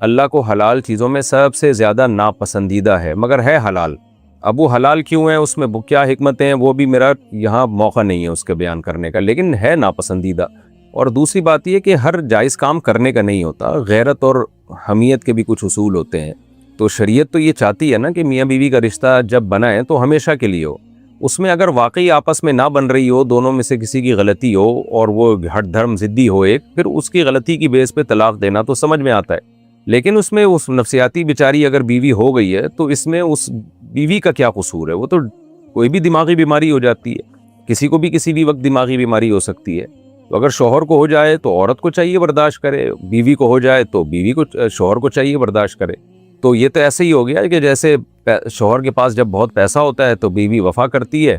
اللہ کو حلال چیزوں میں سب سے زیادہ ناپسندیدہ ہے، مگر ہے حلال۔ اب وہ حلال کیوں ہے، اس میں کیا حکمتیں ہیں، وہ بھی میرا یہاں موقع نہیں ہے اس کے بیان کرنے کا، لیکن ہے ناپسندیدہ۔ اور دوسری بات یہ کہ ہر جائز کام کرنے کا نہیں ہوتا، غیرت اور حمیت کے بھی کچھ اصول ہوتے ہیں۔ تو شریعت تو یہ چاہتی ہے نا کہ میاں بیوی کا رشتہ جب بنائے تو ہمیشہ کے لیے ہو۔ اس میں اگر واقعی آپس میں نہ بن رہی ہو، دونوں میں سے کسی کی غلطی ہو اور وہ ہٹ دھرم ضدی ہو ایک، پھر اس کی غلطی کی بیس پہ طلاق دینا تو سمجھ میں آتا ہے۔ لیکن اس میں اس نفسیاتی بیچاری اگر بیوی ہو گئی ہے تو اس میں اس بیوی کا کیا قصور ہے؟ وہ تو کوئی بھی دماغی بیماری ہو جاتی ہے، کسی کو بھی کسی بھی وقت دماغی بیماری ہو سکتی ہے۔ تو اگر شوہر کو ہو جائے تو عورت کو چاہیے برداشت کرے، بیوی کو ہو جائے تو بیوی کو شوہر کو چاہیے برداشت کرے۔ تو یہ تو ایسے ہی ہو گیا کہ جیسے شوہر کے پاس جب بہت پیسہ ہوتا ہے تو بیوی وفا کرتی ہے،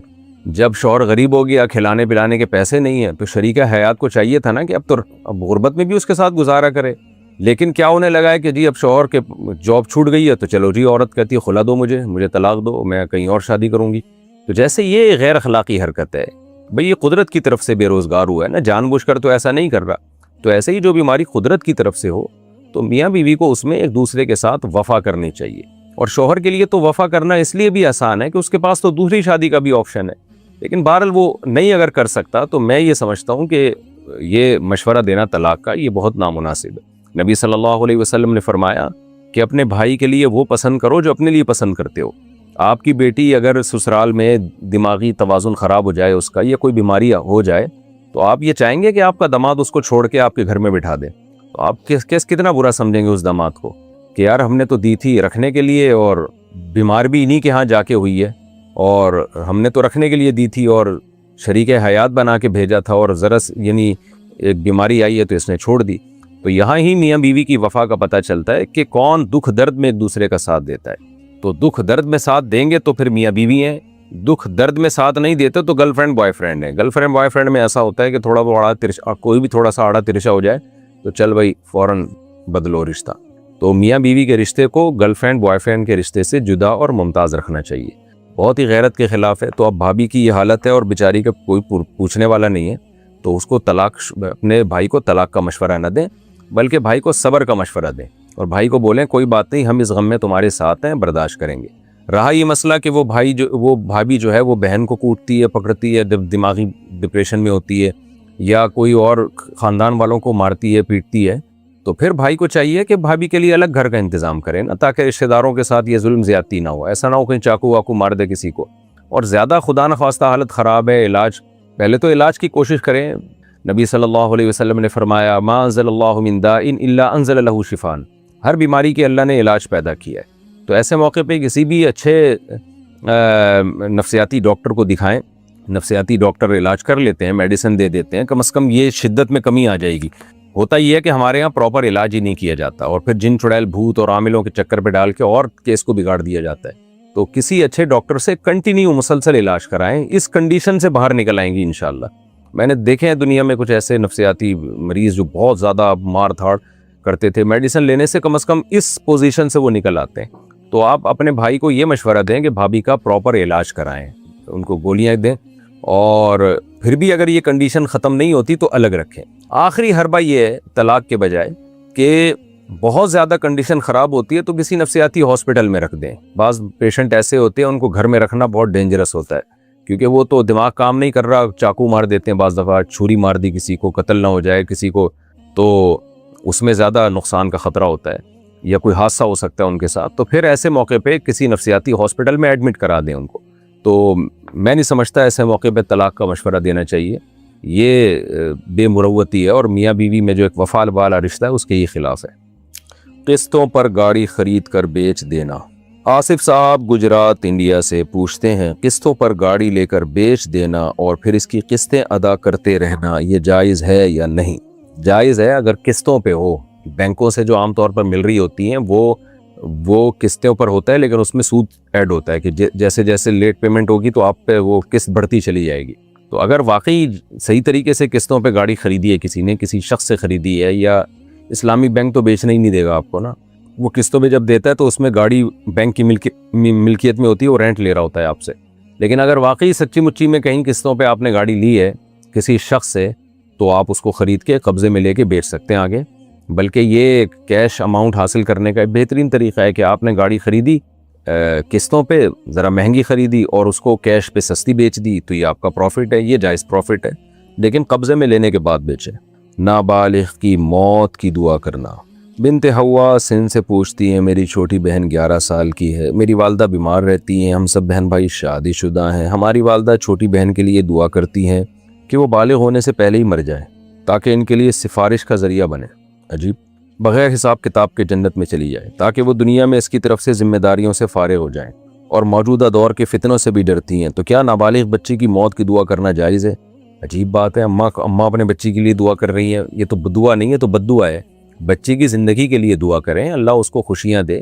جب شوہر غریب ہو گیا، کھلانے پلانے کے پیسے نہیں ہیں، تو شریک حیات کو چاہیے تھا نا کہ اب غربت میں بھی اس کے ساتھ گزارا کرے۔ لیکن کیا انہیں لگا ہے کہ جی اب شوہر کے جاب چھوٹ گئی ہے تو چلو جی عورت کہتی ہے خلا دو مجھے طلاق دو، میں کہیں اور شادی کروں گی۔ تو جیسے یہ غیر اخلاقی حرکت ہے بھئی، یہ قدرت کی طرف سے بے روزگار ہوا ہے نا، جان بوجھ کر تو ایسا نہیں کر رہا۔ تو ایسے ہی جو بیماری قدرت کی طرف سے ہو تو میاں بیوی کو اس میں ایک دوسرے کے ساتھ وفا کرنی چاہیے۔ اور شوہر کے لیے تو وفا کرنا اس لیے بھی آسان ہے کہ اس کے پاس تو دوسری شادی کا بھی آپشن ہے، لیکن بہرحال وہ نہیں اگر کر سکتا تو میں یہ سمجھتا ہوں کہ یہ مشورہ دینا طلاق کا یہ بہت نامناسب ہے۔ نبی صلی اللہ علیہ وسلم نے فرمایا کہ اپنے بھائی کے لیے وہ پسند کرو جو اپنے لیے پسند کرتے ہو۔ آپ کی بیٹی اگر سسرال میں دماغی توازن خراب ہو جائے اس کا، یا کوئی بیماری ہو جائے، تو آپ یہ چاہیں گے کہ آپ کا داماد اس کو چھوڑ کے آپ کے گھر میں بٹھا دے؟ تو آپ کتنا برا سمجھیں گے اس داماد کو کہ یار ہم نے تو دی تھی رکھنے کے لیے، اور بیمار بھی انہی کے ہاں جا کے ہوئی ہے، اور ہم نے تو رکھنے کے لیے دی تھی اور شریک حیات بنا کے بھیجا تھا، اور ذرا یعنی ایک بیماری آئی ہے تو اس نے چھوڑ دی۔ تو یہاں ہی میاں بیوی کی وفا کا پتہ چلتا ہے کہ کون دکھ درد میں ایک دوسرے کا ساتھ دیتا ہے۔ تو دکھ درد میں ساتھ دیں گے تو پھر میاں بیوی ہیں، دکھ درد میں ساتھ نہیں دیتے تو گرل فرینڈ بوائے فرینڈ ہے۔ گرل فرینڈ بوائے فرینڈ میں ایسا ہوتا ہے کہ تھوڑا بڑا کوئی بھی تھوڑا سا آڑا ترشا ہو جائے تو چل بھائی فوراً بدلو رشتہ۔ تو میاں بیوی کے رشتے کو گرل فرینڈ بوائے فرینڈ کے رشتے سے جدا اور ممتاز رکھنا چاہیے، بہت ہی غیرت کے خلاف ہے۔ تو اب بھابھی کی یہ حالت ہے اور بیچاری کا کوئی پوچھنے والا نہیں ہے، تو اس کو اپنے بھائی کو طلاق کا مشورہ نہ دیں، بلکہ بھائی کو صبر کا مشورہ دیں، اور بھائی کو بولیں کوئی بات نہیں، ہم اس غم میں تمہارے ساتھ ہیں، برداشت کریں گے۔ رہا یہ مسئلہ کہ وہ بھابھی جو ہے وہ بہن کو کوٹتی ہے، پکڑتی ہے، دماغی ڈپریشن میں ہوتی ہے، یا کوئی اور خاندان والوں کو مارتی ہے، پیٹتی ہے، تو پھر بھائی کو چاہیے کہ بھابھی کے لیے الگ گھر کا انتظام کریں نا، تاکہ رشتہ داروں کے ساتھ یہ ظلم زیادتی نہ ہو۔ ایسا نہ ہو کہیں چاقو واقو مار دے کسی کو، اور زیادہ خدا نخواستہ حالت خراب ہے، پہلے تو علاج کی کوشش کریں۔ نبی صلی اللہ علیہ وسلم نے فرمایا ما انزل اللہ من داء الا انزل له شفاء، ہر بیماری کے اللہ نے علاج پیدا کیا ہے۔ تو ایسے موقع پہ کسی بھی اچھے نفسیاتی ڈاکٹر کو دکھائیں، نفسیاتی ڈاکٹر علاج کر لیتے ہیں، میڈیسن دے دیتے ہیں، کم از کم یہ شدت میں کمی آ جائے گی۔ ہوتا یہ ہے کہ ہمارے یہاں پراپر علاج ہی نہیں کیا جاتا، اور پھر جن چڑیل بھوت اور عاملوں کے چکر پہ ڈال کے اور کیس کو بگاڑ دیا جاتا ہے۔ تو کسی اچھے ڈاکٹر سے کنٹینیو مسلسل علاج کرائیں، اس کنڈیشن سے باہر نکل آئیں گی انشاءاللہ۔ میں نے دیکھے ہیں دنیا میں کچھ ایسے نفسیاتی مریض جو بہت زیادہ مار دھاڑ کرتے تھے، میڈیسن لینے سے کم از کم اس پوزیشن سے وہ نکل آتے ہیں۔ تو آپ اپنے بھائی کو یہ مشورہ دیں کہ بھابھی کا پراپر علاج کرائیں، ان کو گولیاں دیں، اور پھر بھی اگر یہ کنڈیشن ختم نہیں ہوتی تو الگ رکھیں۔ آخری حربہ یہ ہے طلاق کے بجائے کہ بہت زیادہ کنڈیشن خراب ہوتی ہے تو کسی نفسیاتی ہاسپٹل میں رکھ دیں۔ بعض پیشنٹ ایسے ہوتے ہیں ان کو گھر میں رکھنا بہت ڈینجرس ہوتا ہے، کیونکہ وہ تو دماغ کام نہیں کر رہا، چاقو مار دیتے ہیں، بعض دفعہ چھری مار دی کسی کو، قتل نہ ہو جائے کسی کو، تو اس میں زیادہ نقصان کا خطرہ ہوتا ہے، یا کوئی حادثہ ہو سکتا ہے ان کے ساتھ۔ تو پھر ایسے موقع پہ کسی نفسیاتی ہاسپٹل میں ایڈمٹ کرا دیں ان کو۔ تو میں نہیں سمجھتا ایسے موقع پہ طلاق کا مشورہ دینا چاہیے، یہ بے مروتی ہے، اور میاں بیوی میں جو ایک وفا والا رشتہ ہے اس کے ہی خلاف ہے۔ قسطوں پر گاڑی خرید کر بیچ دینا۔ آصف صاحب گجرات انڈیا سے پوچھتے ہیں قسطوں پر گاڑی لے کر بیچ دینا اور پھر اس کی قسطیں ادا کرتے رہنا یہ جائز ہے یا نہیں؟ جائز ہے اگر قسطوں پہ ہو، بینکوں سے جو عام طور پر مل رہی ہوتی ہیں وہ قسطوں پر ہوتا ہے، لیکن اس میں سود ایڈ ہوتا ہے کہ جیسے جیسے لیٹ پیمنٹ ہوگی تو آپ پہ وہ قسط بڑھتی چلی جائے گی۔ تو اگر واقعی صحیح طریقے سے قسطوں پہ گاڑی خریدی ہے کسی نے، کسی شخص سے خریدی ہے، یا اسلامی بینک تو بیچنا ہی نہیں دے گا آپ کو نا، وہ قسطوں پہ جب دیتا ہے تو اس میں گاڑی بینک کی ملکیت میں ہوتی ہے، وہ رینٹ لے رہا ہوتا ہے آپ سے۔ لیکن اگر واقعی سچی مچی میں کہیں قسطوں پہ آپ نے گاڑی لی ہے کسی شخص سے، تو آپ اس کو خرید کے قبضے میں لے کے بیچ سکتے ہیں آگے، بلکہ یہ کیش اماؤنٹ حاصل کرنے کا ایک بہترین طریقہ ہے کہ آپ نے گاڑی خریدی قسطوں پہ، ذرا مہنگی خریدی اور اس کو کیش پہ سستی بیچ دی، تو یہ آپ کا پروفٹ ہے، یہ جائز پروفٹ ہے، لیکن قبضے میں لینے کے بعد بیچیں۔ نابالغ کی موت کی دعا کرنا۔ بنت حوا سندھ سے پوچھتی ہیں، میری چھوٹی بہن 11 سال کی ہے، میری والدہ بیمار رہتی ہیں، ہم سب بہن بھائی شادی شدہ ہیں، ہماری والدہ چھوٹی بہن کے لیے دعا کرتی ہیں کہ وہ بالغ ہونے سے پہلے ہی مر جائے تاکہ ان کے لیے سفارش کا ذریعہ بنے، عجیب، بغیر حساب کتاب کے جنت میں چلی جائے تاکہ وہ دنیا میں اس کی طرف سے ذمہ داریوں سے فارغ ہو جائیں، اور موجودہ دور کے فتنوں سے بھی ڈرتی ہیں، تو کیا نابالغ بچی کی موت کی دعا کرنا جائز ہے؟ عجیب بات ہے، اماں اپنے بچی کے لیے دعا کر رہی ہیں، یہ تو دعا نہیں ہے، تو بد دعا ہے۔ بچی کی زندگی کے لیے دعا کریں، اللہ اس کو خوشیاں دے،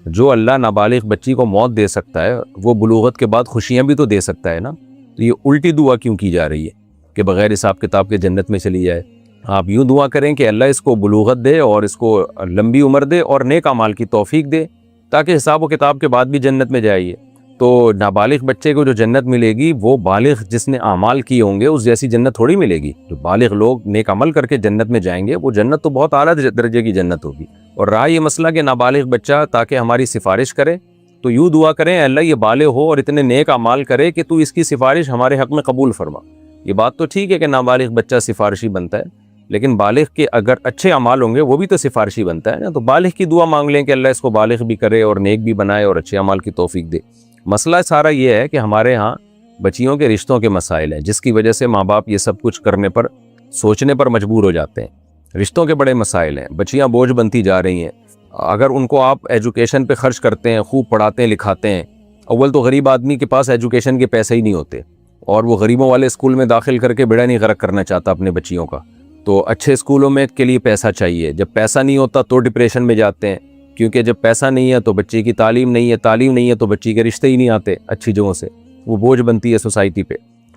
جو اللہ نابالغ بچی کو موت دے سکتا ہے وہ بلوغت کے بعد خوشیاں بھی تو دے سکتا ہے نا، تو یہ الٹی دعا کیوں کی جا رہی ہے کہ بغیر حساب کتاب کے جنت میں چلی جائے؟ آپ یوں دعا کریں کہ اللہ اس کو بلوغت دے اور اس کو لمبی عمر دے اور نیک اعمال کی توفیق دے تاکہ حساب و کتاب کے بعد بھی جنت میں جائیے۔ تو نابالغ بچے کو جو جنت ملے گی وہ بالغ جس نے اعمال کیے ہوں گے اس جیسی جنت تھوڑی ملے گی۔ جو بالغ لوگ نیک عمل کر کے جنت میں جائیں گے وہ جنت تو بہت اعلیٰ درجے کی جنت ہوگی۔ اور رہا یہ مسئلہ کہ نابالغ بچہ تاکہ ہماری سفارش کرے، تو یوں دعا کریں، اللہ یہ بالغ ہو اور اتنے نیک اعمال کرے کہ تو اس کی سفارش ہمارے حق میں قبول فرما۔ یہ بات تو ٹھیک ہے کہ نابالغ بچہ سفارشی بنتا ہے، لیکن بالغ کے اگر اچھے اعمال ہوں گے وہ بھی تو سفارشی بنتا ہے نا، تو بالغ کی دعا مانگ لیں کہ اللہ اس کو بالغ بھی کرے اور نیک بھی بنائے اور اچھے اعمال کی توفیق دے۔ مسئلہ سارا یہ ہے کہ ہمارے ہاں بچیوں کے رشتوں کے مسائل ہیں، جس کی وجہ سے ماں باپ یہ سب کچھ کرنے پر، سوچنے پر مجبور ہو جاتے ہیں۔ رشتوں کے بڑے مسائل ہیں، بچیاں بوجھ بنتی جا رہی ہیں۔ اگر ان کو آپ ایجوکیشن پہ خرچ کرتے ہیں، خوب پڑھاتے ہیں لکھاتے ہیں، اول تو غریب آدمی کے پاس ایجوکیشن کے پیسے ہی نہیں ہوتے اور وہ غریبوں والے اسکول میں داخل کر کے بیڑا نہیں غرق کرنا چاہتا اپنے بچیوں کا، تو اچھے اسکولوں میں کے لیے پیسہ چاہیے، جب پیسہ نہیں ہوتا تو ڈپریشن میں جاتے ہیں، کیونکہ جب پیسہ نہیں ہے تو بچے کی تعلیم نہیں ہے، تعلیم نہیں ہے تو بچی کے رشتے ہی نہیں آتے اچھی جگہوں سے، وہ بوجھ بنتی ہے سوسائٹی پہ،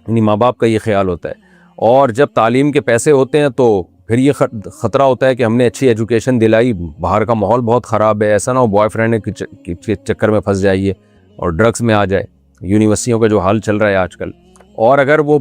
یعنی ماں باپ کا یہ خیال ہوتا ہے۔ اور جب تعلیم کے پیسے ہوتے ہیں تو پھر یہ خطرہ ہوتا ہے کہ ہم نے اچھی ایجوکیشن دلائی، باہر کا ماحول بہت خراب ہے، ایسا نہ ہو بوائے فرینڈ کے چکر میں پھنس جائیے اور ڈرگس میں آ جائے، یونیورسٹیوں کا جو حال چل رہا ہے آج کل۔ اور اگر وہ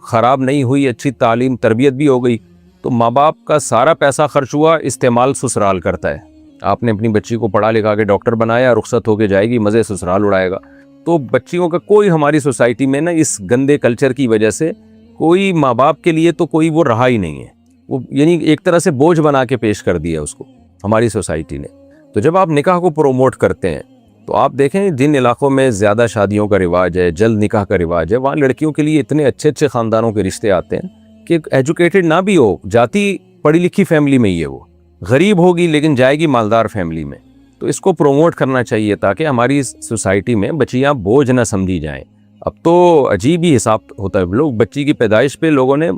خراب نہیں ہوئی، اچھی تعلیم تربیت بھی ہو گئی، تو ماں باپ کا سارا پیسہ خرچ ہوا، استعمال سسرال کرتا ہے۔ آپ نے اپنی بچی کو پڑھا لکھا کے ڈاکٹر بنایا، رخصت ہو کے جائے گی، مزے سسرال اڑائے گا۔ تو بچیوں کا کوئی ہماری سوسائٹی میں نا اس گندے کلچر کی وجہ سے کوئی ماں باپ کے لیے تو کوئی وہ رہا ہی نہیں ہے، وہ یعنی ایک طرح سے بوجھ بنا کے پیش کر دیا اس کو ہماری سوسائٹی نے۔ تو جب آپ نکاح کو پروموٹ کرتے ہیں تو آپ دیکھیں جن علاقوں میں زیادہ شادیوں کا رواج ہے، جلد نکاح کا رواج ہے، وہاں لڑکیوں کے لیے اتنے اچھے اچھے خاندانوں کے رشتے آتے ہیں کہ ایجوکیٹڈ نہ بھی ہو، جاتی پڑھی لکھی فیملی میں ہی ہے، وہ غریب ہوگی لیکن جائے گی مالدار فیملی میں۔ تو اس کو پروموٹ کرنا چاہیے تاکہ ہماری سوسائٹی میں بچیاں بوجھ نہ سمجھی جائیں۔ اب تو عجیب ہی حساب ہوتا ہے، لوگ بچی کی پیدائش پہ لوگوں نے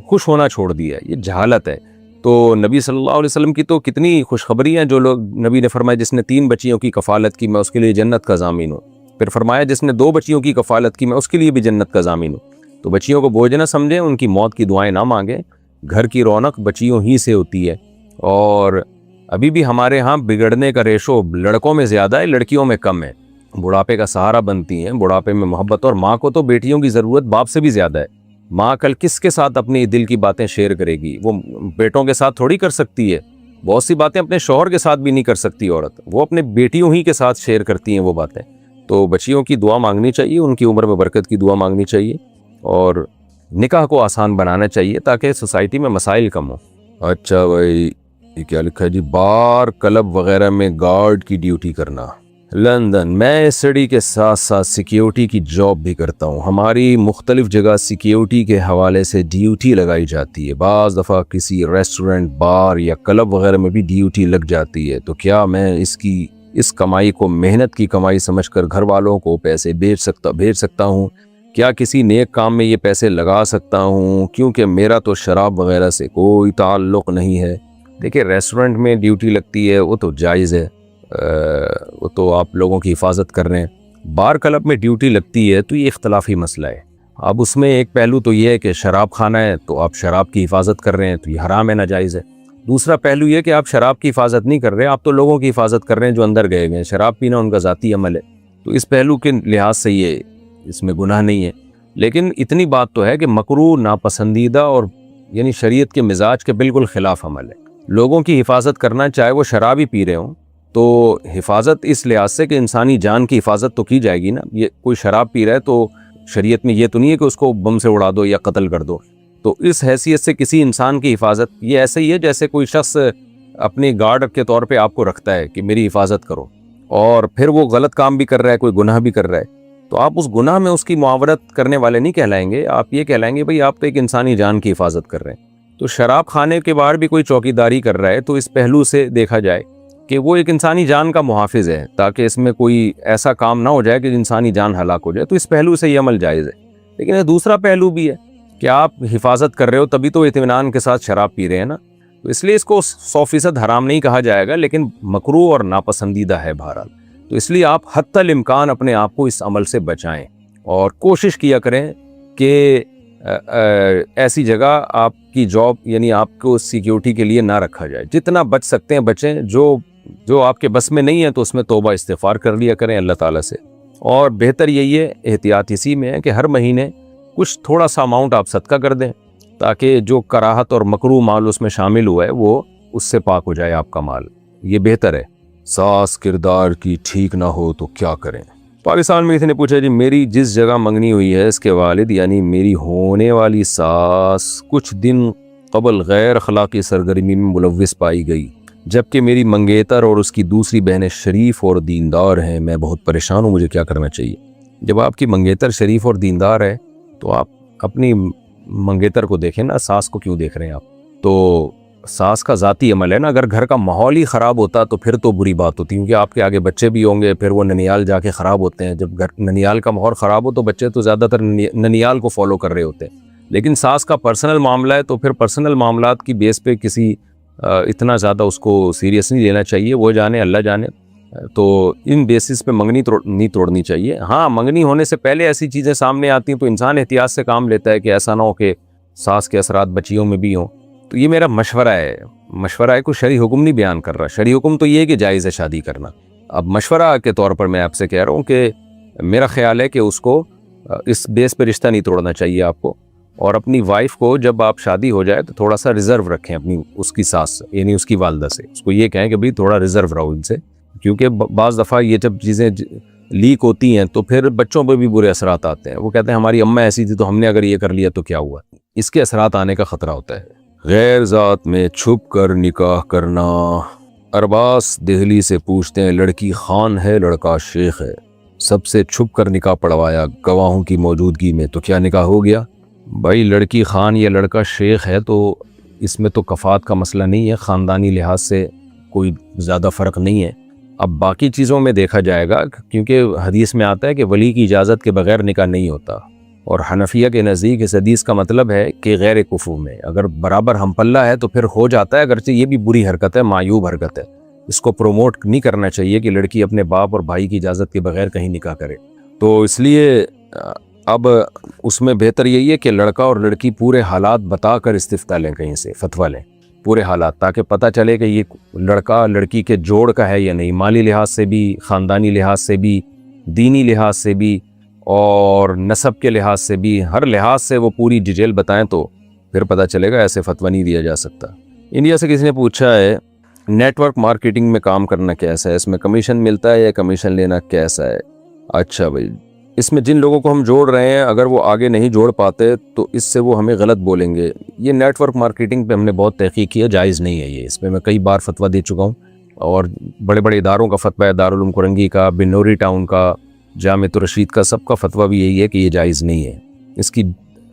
خوش ہونا چھوڑ دیا ہے، یہ جہالت ہے۔ تو نبی صلی اللہ علیہ وسلم کی تو کتنی خوشخبری ہیں، جو لوگ نبی نے فرمایا جس نے 3 بچیوں کی کفالت کی میں اس کے لیے جنت کا ضامن ہوں، پھر فرمایا جس نے 2 بچیوں کی کفالت کی میں اس کے لیے بھی جنت کا ضامن ہوں۔ تو بچیوں کو بوجھ نہ سمجھیں، ان کی موت کی دعائیں نہ مانگیں، گھر کی رونق بچیوں ہی سے ہوتی ہے۔ اور ابھی بھی ہمارے ہاں بگڑنے کا ریشو لڑکوں میں زیادہ ہے، لڑکیوں میں کم ہے، بڑھاپے کا سہارا بنتی ہیں، بڑھاپے میں محبت، اور ماں کو تو بیٹیوں کی ضرورت باپ سے بھی زیادہ ہے۔ ماں کل کس کے ساتھ اپنی دل کی باتیں شیئر کرے گی؟ وہ بیٹوں کے ساتھ تھوڑی کر سکتی ہے، بہت سی باتیں اپنے شوہر کے ساتھ بھی نہیں کر سکتی عورت، وہ اپنے بیٹیوں ہی کے ساتھ شیئر کرتی ہیں وہ باتیں۔ تو بچیوں کی دعا مانگنی چاہیے، ان کی عمر میں برکت کی دعا مانگنی چاہیے، اور نکاح کو آسان بنانا چاہیے تاکہ سوسائٹی میں مسائل کم ہوں۔ اچھا بھائی، یہ کیا لکھا ہے جی؟ بار کلب وغیرہ میں گارڈ کی ڈیوٹی کرنا۔ لندن، میں اسٹڈی کے ساتھ ساتھ سیکیورٹی کی جاب بھی کرتا ہوں، ہماری مختلف جگہ سیکیورٹی کے حوالے سے ڈیوٹی لگائی جاتی ہے، بعض دفعہ کسی ریسٹورنٹ، بار یا کلب وغیرہ میں بھی ڈیوٹی لگ جاتی ہے، تو کیا میں اس کمائی کو محنت کی کمائی سمجھ کر گھر والوں کو پیسے بھیج سکتا ہوں؟ کیا کسی نیک کام میں یہ پیسے لگا سکتا ہوں؟ کیونکہ میرا تو شراب وغیرہ سے کوئی تعلق نہیں ہے۔ دیکھیں، ریسٹورنٹ میں ڈیوٹی لگتی ہے وہ تو جائز ہے، وہ تو آپ لوگوں کی حفاظت کر رہے ہیں۔ بار کلب میں ڈیوٹی لگتی ہے تو یہ اختلافی مسئلہ ہے۔ اب اس میں ایک پہلو تو یہ ہے کہ شراب کھانا ہے تو آپ شراب کی حفاظت کر رہے ہیں تو یہ حرام ہے، ناجائز ہے۔ دوسرا پہلو یہ کہ آپ شراب کی حفاظت نہیں کر رہے، آپ تو لوگوں کی حفاظت کر رہے ہیں جو اندر گئے ہوئے ہیں، شراب پینا ان کا ذاتی عمل ہے، تو اس پہلو کے لحاظ سے یہ اس میں گناہ نہیں ہے۔ لیکن اتنی بات تو ہے کہ مکروہ، ناپسندیدہ اور یعنی شریعت کے مزاج کے بالکل خلاف عمل ہے۔ لوگوں کی حفاظت کرنا، چاہے وہ شراب ہی پی رہے ہوں، تو حفاظت اس لحاظ سے کہ انسانی جان کی حفاظت تو کی جائے گی نا. یہ کوئی شراب پی رہا ہے تو شریعت میں یہ تو نہیں ہے کہ اس کو بم سے اڑا دو یا قتل کر دو. تو اس حیثیت سے کسی انسان کی حفاظت یہ ایسے ہی ہے جیسے کوئی شخص اپنی گارڈ کے طور پہ آپ کو رکھتا ہے کہ میری حفاظت کرو، اور پھر وہ غلط کام بھی کر رہا ہے، کوئی گناہ بھی کر رہا ہے، تو آپ اس گناہ میں اس کی معاورت کرنے والے نہیں کہلائیں گے. آپ یہ کہلائیں گے بھئی آپ تو ایک انسانی جان کی حفاظت کر رہے ہیں. تو شراب کھانے کے بعد بھی کوئی چوکیداری کر رہا ہے تو اس پہلو سے دیکھا جائے کہ وہ ایک انسانی جان کا محافظ ہے، تاکہ اس میں کوئی ایسا کام نہ ہو جائے کہ انسانی جان ہلاک ہو جائے. تو اس پہلو سے یہ عمل جائز ہے. لیکن یہ دوسرا پہلو بھی ہے کہ آپ حفاظت کر رہے ہو تبھی تو اطمینان کے ساتھ شراب پی رہے ہیں نا. تو اس لیے اس کو 100% حرام نہیں کہا جائے گا، لیکن مکروہ اور ناپسندیدہ ہے بہرحال. تو اس لیے آپ حتی الامکان اپنے آپ کو اس عمل سے بچائیں اور کوشش کیا کریں کہ ایسی جگہ آپ کی جاب یعنی آپ کو سیکیورٹی کے لیے نہ رکھا جائے. جتنا بچ سکتے ہیں بچیں، جو آپ کے بس میں نہیں ہے تو اس میں توبہ استغفار کر لیا کریں اللہ تعالیٰ سے. اور بہتر یہی ہے، احتیاط اسی میں ہے کہ ہر مہینے کچھ تھوڑا سا اماؤنٹ آپ صدقہ کر دیں، تاکہ جو کراہت اور مکروہ مال اس میں شامل ہوا ہے وہ اس سے پاک ہو جائے آپ کا مال. یہ بہتر ہے. ساس کردار کی ٹھیک نہ ہو تو کیا کریں؟ پاکستان میں کسی نے پوچھا جی میری جس جگہ منگنی ہوئی ہے اس کے والد یعنی میری ہونے والی ساس کچھ دن قبل غیر اخلاقی سرگرمی میں ملوث پائی گئی، جبکہ میری منگیتر اور اس کی دوسری بہنیں شریف اور دیندار ہیں. میں بہت پریشان ہوں، مجھے کیا کرنا چاہیے؟ جب آپ کی منگیتر شریف اور دیندار ہے تو آپ اپنی منگیتر کو دیکھیں نا، ساس کو کیوں دیکھ رہے ہیں آپ؟ تو ساس کا ذاتی عمل ہے نا. اگر گھر کا ماحول ہی خراب ہوتا تو پھر تو بری بات ہوتی، کیونکہ آپ کے آگے بچے بھی ہوں گے، پھر وہ ننیال جا کے خراب ہوتے ہیں. جب ننیال کا ماحول خراب ہو تو بچے تو زیادہ تر ننیال کو فالو کر رہے ہوتے ہیں. لیکن ساس کا پرسنل معاملہ ہے تو پھر پرسنل معاملات کی بیس پہ کسی اتنا زیادہ اس کو سیریس نہیں لینا چاہیے. وہ جانے اللہ جانے. تو ان بیسس پہ منگنی نہیں توڑنی چاہیے. ہاں، منگنی ہونے سے پہلے ایسی چیزیں سامنے آتی ہیں تو انسان احتیاط سے کام لیتا ہے کہ ایسا نہ ہو کہ ساس کے اثرات بچیوں میں بھی ہوں. تو یہ میرا مشورہ ہے، کوئی شرعی حکم نہیں بیان کر رہا. شرعی حکم تو یہ ہے کہ جائز ہے شادی کرنا. اب مشورہ کے طور پر میں آپ سے کہہ رہا ہوں کہ میرا خیال ہے کہ اس کو اس بیس پہ رشتہ نہیں توڑنا چاہیے آپ کو. اور اپنی وائف کو جب آپ شادی ہو جائے تو تھوڑا سا ریزرو رکھیں اپنی اس کی ساس یعنی اس کی والدہ سے. اس کو یہ کہیں کہ بھئی تھوڑا ریزرو رہو ان سے، کیونکہ بعض دفعہ یہ جب چیزیں لیک ہوتی ہیں تو پھر بچوں پہ بھی برے اثرات آتے ہیں. وہ کہتے ہیں ہماری اماں ایسی تھی تو ہم نے اگر یہ کر لیا تو کیا ہوا. اس کے اثرات آنے کا خطرہ ہوتا ہے. غیر ذات میں چھپ کر نکاح کرنا. ارباز دہلی سے پوچھتے ہیں لڑکی خان ہے لڑکا شیخ ہے، سب سے چھپ کر نکاح پڑھوایا گواہوں کی موجودگی میں، تو کیا نکاح ہو گیا؟ بھائی لڑکی خان یا لڑکا شیخ ہے تو اس میں تو کفات کا مسئلہ نہیں ہے، خاندانی لحاظ سے کوئی زیادہ فرق نہیں ہے. اب باقی چیزوں میں دیکھا جائے گا، کیونکہ حدیث میں آتا ہے کہ ولی کی اجازت کے بغیر نکاح نہیں ہوتا. اور حنفیہ کے نزدیک اس حدیث کا مطلب ہے کہ غیر کفو میں اگر برابر ہم پلہ ہے تو پھر ہو جاتا ہے، اگرچہ یہ بھی بری حرکت ہے، معیوب حرکت ہے. اس کو پروموٹ نہیں کرنا چاہیے کہ لڑکی اپنے باپ اور بھائی کی اجازت کے بغیر کہیں نکاح کرے. تو اس لیے اب اس میں بہتر یہی ہے کہ لڑکا اور لڑکی پورے حالات بتا کر استفتاء لیں، کہیں سے فتویٰ لیں پورے حالات، تاکہ پتہ چلے کہ یہ لڑکا لڑکی کے جوڑ کا ہے یا نہیں، مالی لحاظ سے بھی، خاندانی لحاظ سے بھی، دینی لحاظ سے بھی اور نسب کے لحاظ سے بھی. ہر لحاظ سے وہ پوری ڈیٹیل بتائیں تو پھر پتہ چلے گا. ایسے فتویٰ نہیں دیا جا سکتا. انڈیا سے کسی نے پوچھا ہے نیٹ ورک مارکیٹنگ میں کام کرنا کیسا ہے، اس میں کمیشن ملتا ہے یا کمیشن لینا کیسا ہے؟ اچھا بھائی، اس میں جن لوگوں کو ہم جوڑ رہے ہیں اگر وہ آگے نہیں جوڑ پاتے تو اس سے وہ ہمیں غلط بولیں گے. یہ نیٹ ورک مارکیٹنگ پہ ہم نے بہت تحقیق کیا، جائز نہیں ہے یہ. اس پہ میں کئی بار فتویٰ دے چکا ہوں، اور بڑے بڑے اداروں کا فتویٰ ہے، دارالعلوم کرنگی کا، بنوری ٹاؤن کا، جامعہ الرشید کا، سب کا فتویٰ بھی یہی ہے کہ یہ جائز نہیں ہے. اس کی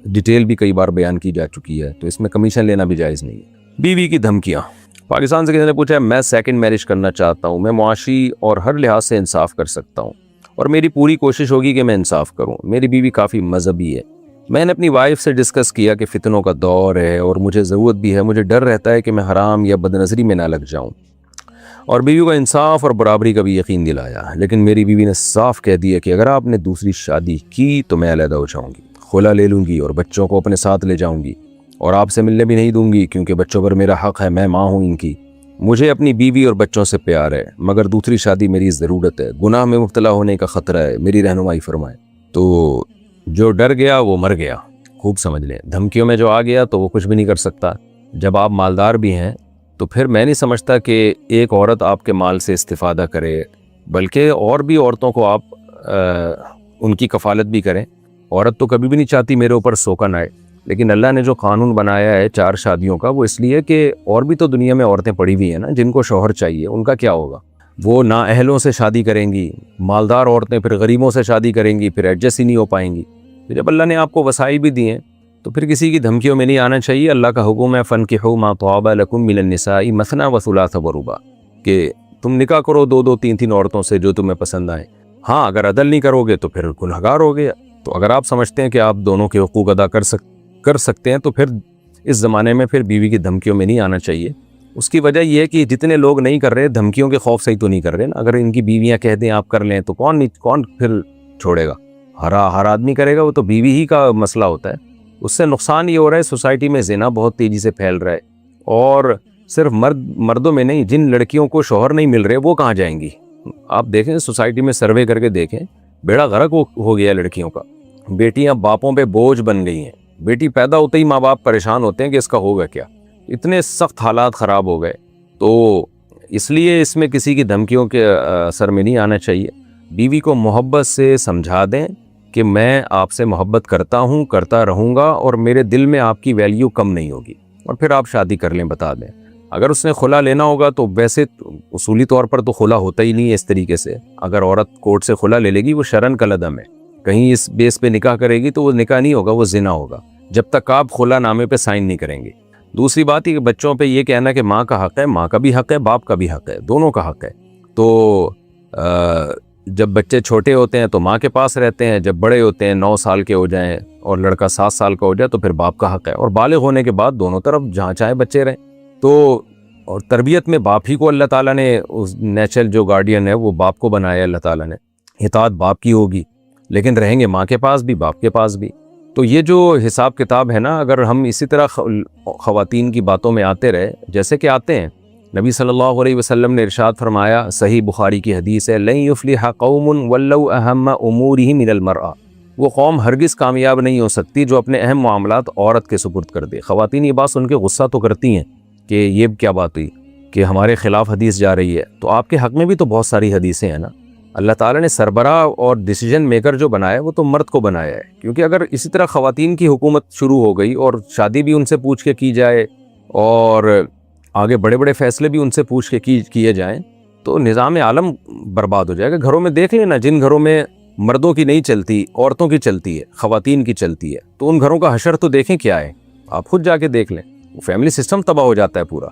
ڈیٹیل بھی کئی بار بیان کی جا چکی ہے. تو اس میں کمیشن لینا بھی جائز نہیں ہے. بیوی کی دھمکیاں. پاکستان سے کسی نے پوچھا ہے میں سیکنڈ میرج کرنا چاہتا ہوں، میں معاشی اور ہر لحاظ سے انصاف کر سکتا ہوں اور میری پوری کوشش ہوگی کہ میں انصاف کروں. میری بیوی کافی مذہبی ہے. میں نے اپنی وائف سے ڈسکس کیا کہ فتنوں کا دور ہے اور مجھے ضرورت بھی ہے، مجھے ڈر رہتا ہے کہ میں حرام یا بدنظری میں نہ لگ جاؤں، اور بیوی کو انصاف اور برابری کا بھی یقین دلایا. لیکن میری بیوی نے صاف کہہ دیا کہ اگر آپ نے دوسری شادی کی تو میں علیحدہ ہو جاؤں گی، خلا لے لوں گی اور بچوں کو اپنے ساتھ لے جاؤں گی، اور آپ سے ملنے بھی نہیں دوں گی کیونکہ بچوں پر میرا حق ہے، میں ماں ہوں ان کی. مجھے اپنی بیوی اور بچوں سے پیار ہے، مگر دوسری شادی میری ضرورت ہے، گناہ میں مبتلا ہونے کا خطرہ ہے، میری رہنمائی فرمائے. تو جو ڈر گیا وہ مر گیا. خوب سمجھ لیں، دھمکیوں میں جو آ گیا تو وہ کچھ بھی نہیں کر سکتا. جب آپ مالدار بھی ہیں تو پھر میں نہیں سمجھتا کہ ایک عورت آپ کے مال سے استفادہ کرے، بلکہ اور بھی عورتوں کو آپ ان کی کفالت بھی کریں۔ عورت تو کبھی بھی نہیں چاہتی میرے اوپر سوکن آئے، لیکن اللہ نے جو قانون بنایا ہے 4 شادیوں کا، وہ اس لیے کہ اور بھی تو دنیا میں عورتیں پڑی ہوئی ہیں نا جن کو شوہر چاہیے، ان کا کیا ہوگا؟ وہ نااہلوں سے شادی کریں گی، مالدار عورتیں پھر غریبوں سے شادی کریں گی، پھر ایڈجسٹ ہی نہیں ہو پائیں گی۔ تو جب اللہ نے آپ کو وسائل بھی دیے ہیں تو پھر کسی کی دھمکیوں میں نہیں آنا چاہیے۔ اللہ کا حکم ہے فَانكِحُوا مَا طَابَ لَكُم مِّنَ النِّسَاءِ مَثْنَىٰ وَثُلَاثَ وَرُبَاع، کہ تم نکاح کرو 2 3 عورتوں سے جو تمہیں پسند آئیں۔ ہاں اگر عدل نہیں کرو گے تو پھر گنہگار ہو گیا۔ تو اگر آپ سمجھتے ہیں کہ آپ دونوں کے حقوق ادا کر سکتے ہیں تو پھر اس زمانے میں پھر بیوی کی دھمکیوں میں نہیں آنا چاہیے۔ اس کی وجہ یہ ہے کہ جتنے لوگ نہیں کر رہے، دھمکیوں کے خوف سے ہی تو نہیں کر رہے نا۔ اگر ان کی بیویاں کہہ دیں آپ کر لیں تو کون پھر چھوڑے گا؟ ہر آدمی کرے گا، وہ تو بیوی ہی کا مسئلہ ہوتا ہے۔ اس سے نقصان یہ ہو رہا ہے سوسائٹی میں زنا بہت تیزی سے پھیل رہا ہے، اور صرف مردوں میں نہیں، جن لڑکیوں کو شوہر نہیں مل رہے وہ کہاں جائیں گی؟ آپ دیکھیں سوسائٹی میں سروے کر کے دیکھیں، بیڑا غرق ہو گیا لڑکیوں کا۔ بیٹیاں باپوں پہ بوجھ بن گئی ہیں۔ بیٹی پیدا ہوتے ہی ماں باپ پریشان ہوتے ہیں کہ اس کا ہوگا کیا، اتنے سخت حالات خراب ہو گئے۔ تو اس لیے اس میں کسی کی دھمکیوں کے اثر میں نہیں آنا چاہیے۔ بیوی کو محبت سے سمجھا دیں کہ میں آپ سے محبت کرتا ہوں، کرتا رہوں گا، اور میرے دل میں آپ کی ویلیو کم نہیں ہوگی، اور پھر آپ شادی کر لیں، بتا دیں۔ اگر اس نے خلا لینا ہوگا تو ویسے اصولی طور پر تو خلا ہوتا ہی نہیں ہے اس طریقے سے۔ اگر عورت کورٹ سے خلا لے لے گی وہ شرعاً کالعدم ہے، کہیں اس بیس پہ نکاح کرے گی تو وہ نکاح نہیں ہوگا، وہ زنا ہوگا، جب تک آپ خلا نامے پہ سائن نہیں کریں گے۔ دوسری بات یہ کہ بچوں پہ یہ کہنا کہ ماں کا حق ہے، ماں کا بھی حق ہے، باپ کا بھی حق ہے، دونوں کا حق ہے۔ تو جب بچے چھوٹے ہوتے ہیں تو ماں کے پاس رہتے ہیں، جب بڑے ہوتے ہیں 9 سال کے ہو جائیں اور لڑکا 7 سال کا ہو جائے تو پھر باپ کا حق ہے، اور بالغ ہونے کے بعد دونوں طرف جہاں چاہے بچے رہیں۔ تو اور تربیت میں باپ ہی کو اللہ تعالیٰ نے اس نیچرل جو گارڈین ہے وہ باپ کو بنایا اللہ تعالیٰ نے، اطاعت باپ کی ہوگی، لیکن رہیں گے ماں کے پاس بھی باپ کے پاس بھی۔ تو یہ جو حساب کتاب ہے نا، اگر ہم اسی طرح خواتین کی باتوں میں آتے رہے جیسے کہ آتے ہیں، نبی صلی اللہ علیہ وسلم نے ارشاد فرمایا، صحیح بخاری کی حدیث ہے، لن یفلح قوم ولوا اہم امورہم الی المرأة، وہ قوم ہرگز کامیاب نہیں ہو سکتی جو اپنے اہم معاملات عورت کے سپرد کر دے۔ خواتین یہ بات سن کے غصہ تو کرتی ہیں کہ یہ کیا بات ہوئی کہ ہمارے خلاف حدیث جا رہی ہے، تو آپ کے حق میں بھی تو بہت ساری حدیثیں ہیں نا۔ اللہ تعالیٰ نے سربراہ اور ڈیسیجن میکر جو بنایا وہ تو مرد کو بنایا ہے، کیونکہ اگر اسی طرح خواتین کی حکومت شروع ہو گئی اور شادی بھی ان سے پوچھ کے کی جائے اور آگے بڑے بڑے فیصلے بھی ان سے پوچھ کے کیے جائیں تو نظام عالم برباد ہو جائے گا۔ گھروں میں دیکھ لینا، جن گھروں میں مردوں کی نہیں چلتی، عورتوں کی چلتی ہے، خواتین کی چلتی ہے، تو ان گھروں کا حشر تو دیکھیں کیا ہے، آپ خود جا کے دیکھ لیں، وہ فیملی سسٹم تباہ ہو جاتا ہے پورا۔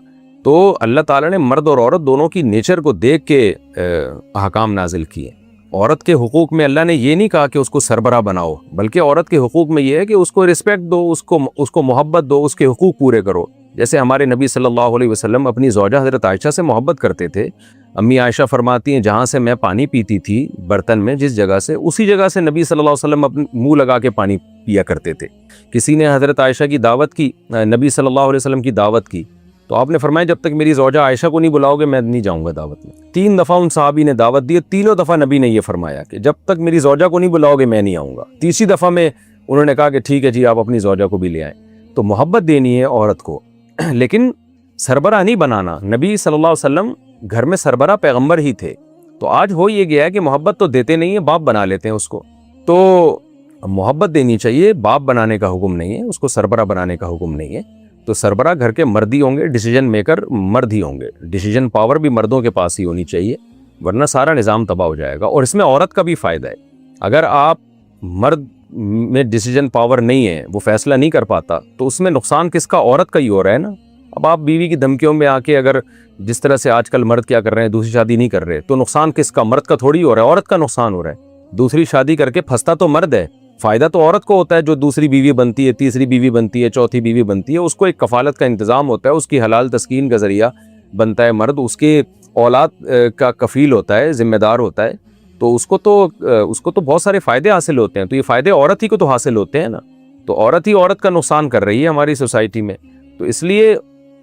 تو اللہ تعالیٰ نے مرد اور عورت دونوں کی نیچر کو دیکھ کے احکام نازل کیے۔ عورت کے حقوق میں اللہ نے یہ نہیں کہا کہ اس کو سربراہ بناؤ، بلکہ عورت کے حقوق میں یہ ہے کہ اس کو رسپیکٹ دو، اس کو محبت دو، اس کے حقوق پورے کرو۔ جیسے ہمارے نبی صلی اللہ علیہ وسلم اپنی زوجہ حضرت عائشہ سے محبت کرتے تھے۔ امی عائشہ فرماتی ہیں، جہاں سے میں پانی پیتی تھی برتن میں، جس جگہ سے، اسی جگہ سے نبی صلی اللہ علیہ وسلم اپنے منہ لگا کے پانی پیا کرتے تھے۔ کسی نے حضرت عائشہ کی دعوت کی، نبی صلی اللہ علیہ وسلم کی دعوت کی، تو آپ نے فرمایا جب تک میری زوجہ عائشہ کو نہیں بلاؤ گے میں نہیں جاؤں گا دعوت میں۔ 3 دفعہ ان صحابی نے دعوت دی، تینوں دفعہ نبی نے یہ فرمایا کہ جب تک میری زوجہ کو نہیں بلاؤ گے میں نہیں آؤں گا۔ تیسری دفعہ میں انہوں نے کہا کہ ٹھیک ہے جی آپ اپنی زوجہ کو بھی لے آئیں۔ تو محبت دینی ہے عورت کو، لیکن سربراہ نہیں بنانا۔ نبی صلی اللہ علیہ وسلم گھر میں سربراہ پیغمبر ہی تھے۔ تو آج ہو یہ گیا ہے کہ محبت تو دیتے نہیں ہیں، باپ بنا لیتے ہیں اس کو۔ تو محبت دینی چاہیے، باپ بنانے کا حکم نہیں ہے، اس کو سربراہ بنانے کا حکم نہیں ہے۔ تو سربراہ گھر کے مرد ہی ہوں گے، ڈیسیجن میکر مرد ہی ہوں گے، ڈیسیجن پاور بھی مردوں کے پاس ہی ہونی چاہیے، ورنہ سارا نظام تباہ ہو جائے گا۔ اور اس میں عورت کا بھی فائدہ ہے، اگر آپ مرد میں ڈیسیجن پاور نہیں ہے، وہ فیصلہ نہیں کر پاتا، تو اس میں نقصان کس کا؟ عورت کا ہی ہو رہا ہے نا۔ اب آپ بیوی کی دھمکیوں میں آ کے اگر جس طرح سے آج کل مرد کیا کر رہے ہیں، دوسری شادی نہیں کر رہے، تو نقصان کس کا؟ مرد کا تھوڑی ہو رہا ہے، عورت کا نقصان ہو رہا ہے۔ دوسری شادی کر کے پھنستا تو مرد ہے، فائدہ تو عورت کو ہوتا ہے، جو دوسری بیوی بنتی ہے، تیسری بیوی بنتی ہے، چوتھی بیوی بنتی ہے، اس کو ایک کفالت کا انتظام ہوتا ہے، اس کی حلال تسکین کا ذریعہ بنتا ہے مرد، اس کے اولاد کا کفیل ہوتا ہے، ذمہ دار ہوتا ہے، تو اس کو تو بہت سارے فائدے حاصل ہوتے ہیں۔ تو یہ فائدے عورت ہی کو تو حاصل ہوتے ہیں نا، تو عورت ہی عورت کا نقصان کر رہی ہے ہماری سوسائٹی میں۔ تو اس لیے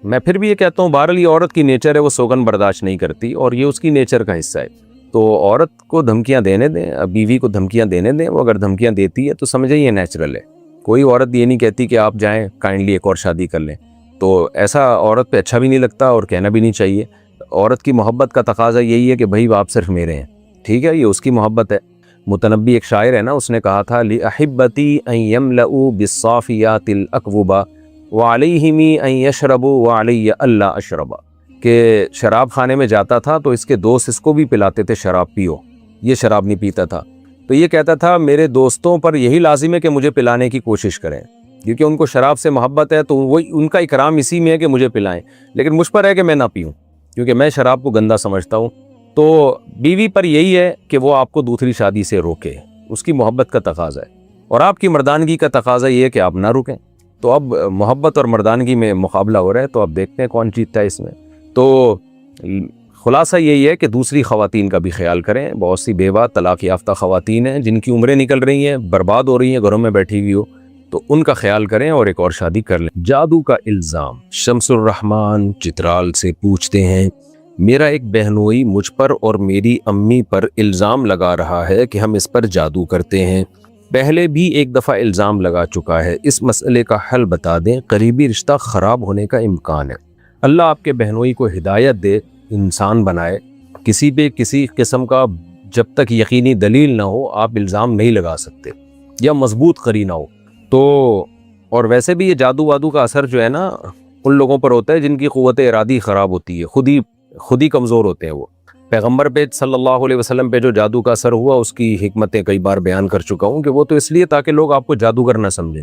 میں پھر بھی یہ کہتا ہوں، بہرحال یہ عورت کی نیچر ہے، وہ سوگن برداشت نہیں کرتی، اور یہ اس کی نیچر کا حصہ ہے۔ تو عورت کو دھمکیاں دینے دیں، بیوی کو دھمکیاں دینے دیں، وہ اگر دھمکیاں دیتی ہے تو سمجھیں یہ نیچرل ہے۔ کوئی عورت یہ نہیں کہتی کہ آپ جائیں کائنڈلی ایک اور شادی کر لیں، تو ایسا عورت پہ اچھا بھی نہیں لگتا اور کہنا بھی نہیں چاہیے. عورت کی محبت کا تقاضا یہی ہے کہ بھائی آپ صرف میرے ہیں, ٹھیک ہے, یہ اس کی محبت ہے. متنبی ایک شاعر ہے نا, اس نے کہا تھا لِأَحِبَّتِي أَن يَمْلَؤُوا بِالصَّافِيَاتِ الْأَكْوَبَ وَعَلَيْهِمِ أَن يَشْرَبُوا وَعَلَيَّ أَلَّا أَشْرَبَ, کہ شراب خانے میں جاتا تھا تو اس کے دوست اس کو بھی پلاتے تھے شراب پیو, یہ شراب نہیں پیتا تھا. تو یہ کہتا تھا میرے دوستوں پر یہی لازم ہے کہ مجھے پلانے کی کوشش کریں, کیونکہ ان کو شراب سے محبت ہے تو وہی ان کا اکرام اسی میں ہے کہ مجھے پلائیں, لیکن مجھ پر ہے کہ میں نہ پیوں کیونکہ میں شراب کو گندا سمجھتا ہوں. تو بیوی پر یہی ہے کہ وہ آپ کو دوسری شادی سے روکے, اس کی محبت کا تقاضا ہے, اور آپ کی مردانگی کا تقاضا یہ ہے کہ آپ نہ رکیں. تو اب محبت اور مردانگی میں مقابلہ ہو رہا ہے, تو اب دیکھتے ہیں کون جیتتا ہے اس میں. تو خلاصہ یہی ہے کہ دوسری خواتین کا بھی خیال کریں. بہت سی بیوہ طلاق یافتہ خواتین ہیں جن کی عمریں نکل رہی ہیں, برباد ہو رہی ہیں, گھروں میں بیٹھی ہوئی ہو, تو ان کا خیال کریں اور ایک اور شادی کر لیں. جادو کا الزام. شمس الرحمن چترال سے پوچھتے ہیں, میرا ایک بہنوئی مجھ پر اور میری امی پر الزام لگا رہا ہے کہ ہم اس پر جادو کرتے ہیں. پہلے بھی ایک دفعہ الزام لگا چکا ہے, اس مسئلے کا حل بتا دیں, قریبی رشتہ خراب ہونے کا امکان ہے. اللہ آپ کے بہنوئی کو ہدایت دے, انسان بنائے. کسی پہ کسی قسم کا جب تک یقینی دلیل نہ ہو آپ الزام نہیں لگا سکتے, یا مضبوط قرینہ ہو تو. اور ویسے بھی یہ جادو وادو کا اثر جو ہے نا ان لوگوں پر ہوتا ہے جن کی قوت ارادی خراب ہوتی ہے, خود ہی کمزور ہوتے ہیں. وہ پیغمبر پہ صلی اللہ علیہ وسلم پہ جو جادو کا اثر ہوا اس کی حکمتیں کئی بار بیان کر چکا ہوں کہ وہ تو اس لیے تاکہ لوگ آپ کو جادوگر نہ سمجھیں.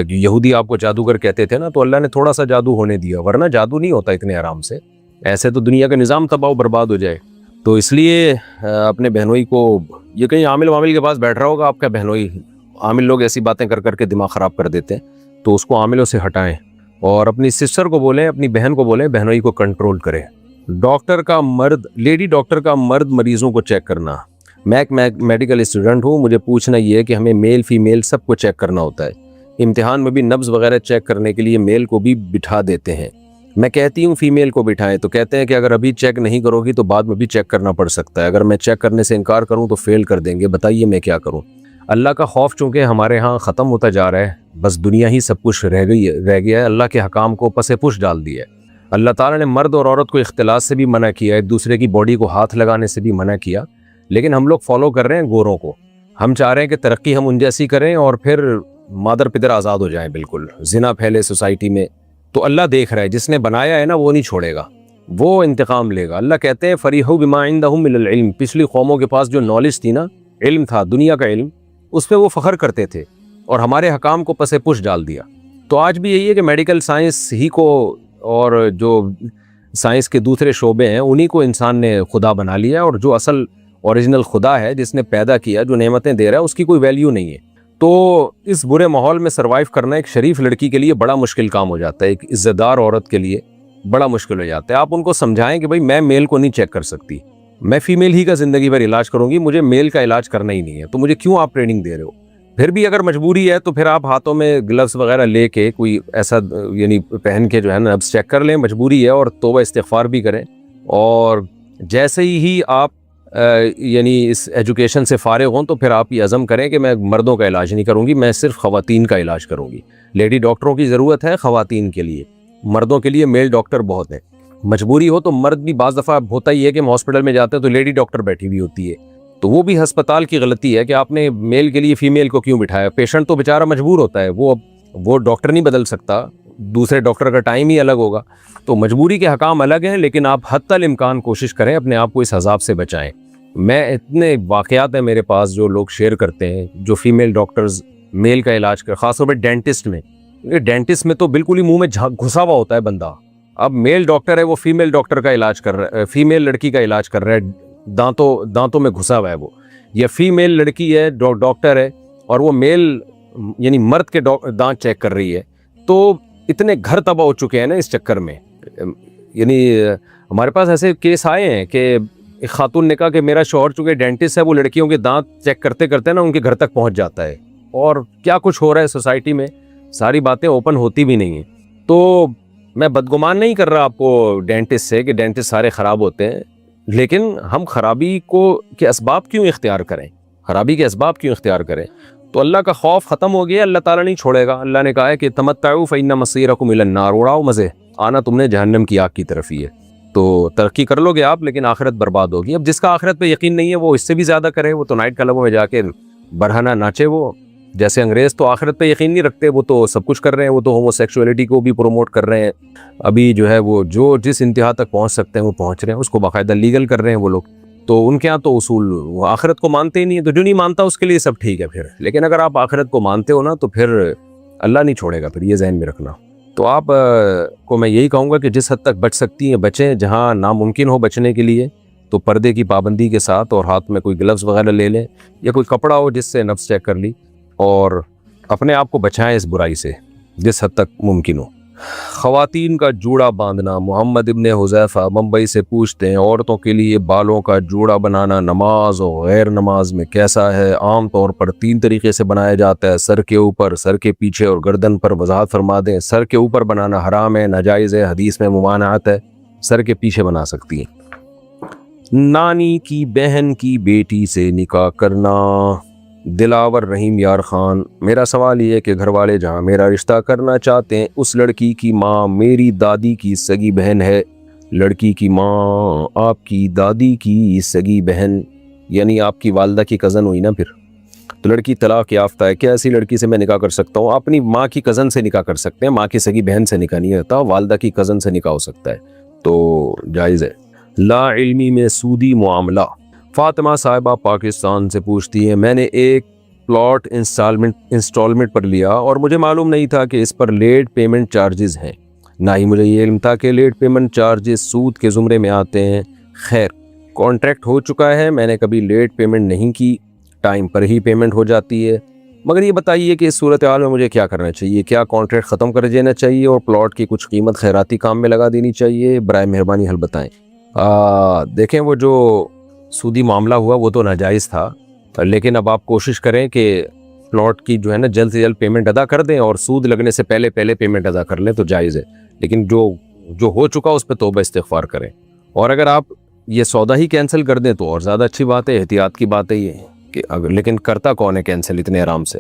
یہودی آپ کو جادوگر کہتے تھے نا, تو اللہ نے تھوڑا سا جادو ہونے دیا, ورنہ جادو نہیں ہوتا اتنے آرام سے, ایسے تو دنیا کا نظام تباہ و برباد ہو جائے. تو اس لیے اپنے بہنوئی کو, یہ کہیں عامل وامل کے پاس بیٹھ رہا ہوگا آپ کا بہنوئی, عامل لوگ ایسی باتیں کر کر کے دماغ خراب کر دیتے ہیں, تو اس کو عاملوں سے ہٹائیں اور اپنی سسٹر کو بولیں, اپنی بہن کو بولیں بہنوئی کو کنٹرول کرے. لیڈی ڈاکٹر کا مرد مریضوں کو چیک کرنا. میں ایک میڈیکل اسٹوڈنٹ ہوں, مجھے پوچھنا یہ ہے کہ ہمیں میل فیمیل سب کو چیک کرنا ہوتا ہے. امتحان میں بھی نبض وغیرہ چیک کرنے کے لیے میل کو بھی بٹھا دیتے ہیں. میں کہتی ہوں فیمیل کو بٹھائیں, تو کہتے ہیں کہ اگر ابھی چیک نہیں کرو گی تو بعد میں بھی چیک کرنا پڑ سکتا ہے, اگر میں چیک کرنے سے انکار کروں تو فیل کر دیں گے, بتائیے میں کیا کروں. اللہ کا خوف چونکہ ہمارے ہاں ختم ہوتا جا رہا ہے, بس دنیا ہی سب کچھ رہ گیا ہے, اللہ کے حکام کو پس پش ڈال دیا ہے. اللہ تعالیٰ نے مرد اور عورت کو اختلاط سے بھی منع کیا, ایک دوسرے کی باڈی کو ہاتھ لگانے سے بھی منع کیا, لیکن ہم لوگ فالو کر رہے ہیں گوروں کو. ہم چاہ رہے ہیں کہ ترقی ہم ان جیسی کریں اور پھر مادر پدر آزاد ہو جائیں, بالکل زنا پھیلے سوسائٹی میں. تو اللہ دیکھ رہا ہے, جس نے بنایا ہے نا وہ نہیں چھوڑے گا, وہ انتقام لے گا. اللہ کہتے ہیں فریحوا بما عندهم من العلم, پچھلی قوموں کے پاس جو نالج تھی نا, علم تھا دنیا کا علم, اس پہ وہ فخر کرتے تھے اور ہمارے حکام کو پس پش ڈال دیا. تو آج بھی یہی ہے کہ میڈیکل سائنس ہی کو اور جو سائنس کے دوسرے شعبے ہیں انہی کو انسان نے خدا بنا لیا ہے, اور جو اصل اوریجنل خدا ہے جس نے پیدا کیا, جو نعمتیں دے رہا ہے, اس کی کوئی ویلیو نہیں ہے. تو اس برے ماحول میں سروائیو کرنا ایک شریف لڑکی کے لیے بڑا مشکل کام ہو جاتا ہے, ایک عزت دار عورت کے لیے بڑا مشکل ہو جاتا ہے. آپ ان کو سمجھائیں کہ بھائی میں میل کو نہیں چیک کر سکتی, میں فیمیل ہی کا زندگی بھر علاج کروں گی, مجھے میل کا علاج کرنا ہی نہیں ہے, تو مجھے کیوں آپ ٹریننگ دے رہے ہو. پھر بھی اگر مجبوری ہے تو پھر آپ ہاتھوں میں گلوز وغیرہ لے کے کوئی ایسا یعنی پہن کے جو ہے نا نبض چیک کر لیں, مجبوری ہے, اور توبہ استغفار بھی کریں. اور جیسے ہی آپ یعنی اس ایجوکیشن سے فارغ ہوں تو پھر آپ یہ عزم کریں کہ میں مردوں کا علاج نہیں کروں گی, میں صرف خواتین کا علاج کروں گی. لیڈی ڈاکٹروں کی ضرورت ہے خواتین کے لیے, مردوں کے لیے میل ڈاکٹر بہت ہیں. مجبوری ہو تو مرد بھی بعض دفعہ ہوتا ہی ہے کہ ہم ہاسپٹل میں جاتے ہیں تو لیڈی ڈاکٹر بیٹھی ہوئی ہوتی ہے, تو وہ بھی ہسپتال کی غلطی ہے کہ آپ نے میل کے لیے فیمیل کو کیوں بٹھایا. پیشنٹ تو بیچارہ مجبور ہوتا ہے, وہ ڈاکٹر نہیں بدل سکتا, دوسرے ڈاکٹر کا ٹائم ہی الگ ہوگا. تو مجبوری کے حکام الگ ہیں, لیکن آپ حتی الامکان کوشش کریں اپنے آپ کو اس عذاب سے بچائیں. میں اتنے واقعات ہیں میرے پاس جو لوگ شیئر کرتے ہیں, جو فیمیل ڈاکٹرز میل کا علاج کر, خاص طور پہ ڈینٹسٹ میں. ڈینٹسٹ میں تو بالکل ہی منہ میں گھسا ہوا ہوتا ہے بندہ. اب میل ڈاکٹر ہے وہ فیمیل ڈاکٹر کا علاج کر رہا ہے, فیمیل لڑکی کا علاج کر رہا ہے, دانتوں میں گھسا ہوا ہے وہ, یا فیمیل لڑکی ہے ڈاکٹر ہے اور وہ میل یعنی مرد کے دانت چیک کر رہی ہے. تو اتنے گھر تباہ ہو چکے ہیں نا اس چکر میں. یعنی ہمارے پاس ایسے کیس آئے ہیں کہ ایک خاتون نے کہا کہ میرا شوہر چونکہ ڈینٹسٹ ہے, وہ لڑکیوں کے دانت چیک کرتے کرتے نا ان کے گھر تک پہنچ جاتا ہے, اور کیا کچھ ہو رہا ہے سوسائٹی میں, ساری باتیں اوپن ہوتی بھی نہیں ہیں. تو میں بدگمان نہیں کر رہا آپ کو ڈینٹسٹ سے کہ ڈینٹسٹ سارے خراب ہوتے ہیں, لیکن ہم خرابی کے اسباب کیوں اختیار کریں, خرابی کے اسباب کیوں اختیار کریں. تو اللہ کا خوف ختم ہو گیا، اللہ تعالیٰ نہیں چھوڑے گا. اللہ نے کہا ہے کہ تمتعوا فإن مصيركم إلى النار، اڑاؤ مزے، آنا تم نے جہنم کی آگ کی طرف ہی ہے. تو ترقی کر لو گے آپ لیکن آخرت برباد ہوگی. اب جس کا آخرت پہ یقین نہیں ہے وہ اس سے بھی زیادہ کرے، وہ تو نائٹ کلبوں میں جا کے برہنہ ناچے. وہ جیسے انگریز تو آخرت پہ یقین نہیں رکھتے، وہ تو سب کچھ کر رہے ہیں، وہ تو ہومو سیکشولیٹی کو بھی پروموٹ کر رہے ہیں. ابھی جو ہے وہ جو جس انتہا تک پہنچ سکتے ہیں وہ پہنچ رہے ہیں، اس کو باقاعدہ لیگل کر رہے ہیں وہ لوگ. تو ان کے ہاں تو اصول وہ آخرت کو مانتے ہی نہیں ہے. تو جو نہیں مانتا اس کے لیے سب ٹھیک ہے پھر، لیکن اگر آپ آخرت کو مانتے ہو نا تو پھر اللہ نہیں چھوڑے گا، پھر یہ ذہن میں رکھنا. تو آپ کو میں یہی کہوں گا کہ جس حد تک بچ سکتی ہیں بچیں، جہاں ناممکن ہو بچنے کے لیے تو پردے کی پابندی کے ساتھ، اور ہاتھ میں کوئی گلوز وغیرہ لے لیں یا کوئی کپڑا ہو جس سے نفس چیک کر لی، اور اپنے آپ کو بچائیں اس برائی سے جس حد تک ممکن ہو. خواتین کا جوڑا باندھنا. محمد ابن حذیفہ ممبئی سے پوچھتے ہیں عورتوں کے لیے بالوں کا جوڑا بنانا نماز اور غیر نماز میں کیسا ہے؟ عام طور پر 3 طریقے سے بنایا جاتا ہے، سر کے اوپر، سر کے پیچھے اور گردن پر. وضاحت فرما دیں. سر کے اوپر بنانا حرام ہے، ناجائز ہے، حدیث میں ممانعت ہے. سر کے پیچھے بنا سکتی ہیں. نانی کی بہن کی بیٹی سے نکاح کرنا. دلاور رحیم یار خان. میرا سوال یہ ہے کہ گھر والے جہاں میرا رشتہ کرنا چاہتے ہیں اس لڑکی کی ماں میری دادی کی سگی بہن ہے. لڑکی کی ماں آپ کی دادی کی سگی بہن یعنی آپ کی والدہ کی کزن ہوئی نا پھر. تو لڑکی طلاق یافتہ ہے، کیا ایسی لڑکی سے میں نکاح کر سکتا ہوں؟ اپنی ماں کی کزن سے نکاح کر سکتے ہیں، ماں کی سگی بہن سے نکاح نہیں ہوتا، والدہ کی کزن سے نکاح ہو سکتا ہے، تو جائز ہے. لا علمی میں سودی معاملہ. فاطمہ صاحبہ پاکستان سے پوچھتی ہے میں نے ایک پلاٹ انسٹالمنٹ پر لیا اور مجھے معلوم نہیں تھا کہ اس پر لیٹ پیمنٹ چارجز ہیں، نہ ہی مجھے یہ علم تھا کہ لیٹ پیمنٹ چارجز سود کے زمرے میں آتے ہیں. خیر کانٹریکٹ ہو چکا ہے، میں نے کبھی لیٹ پیمنٹ نہیں کی، ٹائم پر ہی پیمنٹ ہو جاتی ہے. مگر یہ بتائیے کہ اس صورتحال میں مجھے کیا کرنا چاہیے؟ کیا کانٹریکٹ ختم کر دینا چاہیے اور پلاٹ کی کچھ قیمت خیراتی کام میں لگا دینی چاہیے؟ برائے مہربانی حل بتائیں. دیکھیں وہ جو سودی معاملہ ہوا وہ تو ناجائز تھا، لیکن اب آپ کوشش کریں کہ پلاٹ کی جو ہے نا جلد سے جلد پیمنٹ ادا کر دیں اور سود لگنے سے پہلے پیمنٹ ادا کر لیں تو جائز ہے. لیکن جو ہو چکا اس پہ توبہ استغفار کریں. اور اگر آپ یہ سودا ہی کینسل کر دیں تو اور زیادہ اچھی بات ہے، احتیاط کی بات ہے یہ کہ لیکن کرتا کون ہے کینسل اتنے آرام سے؟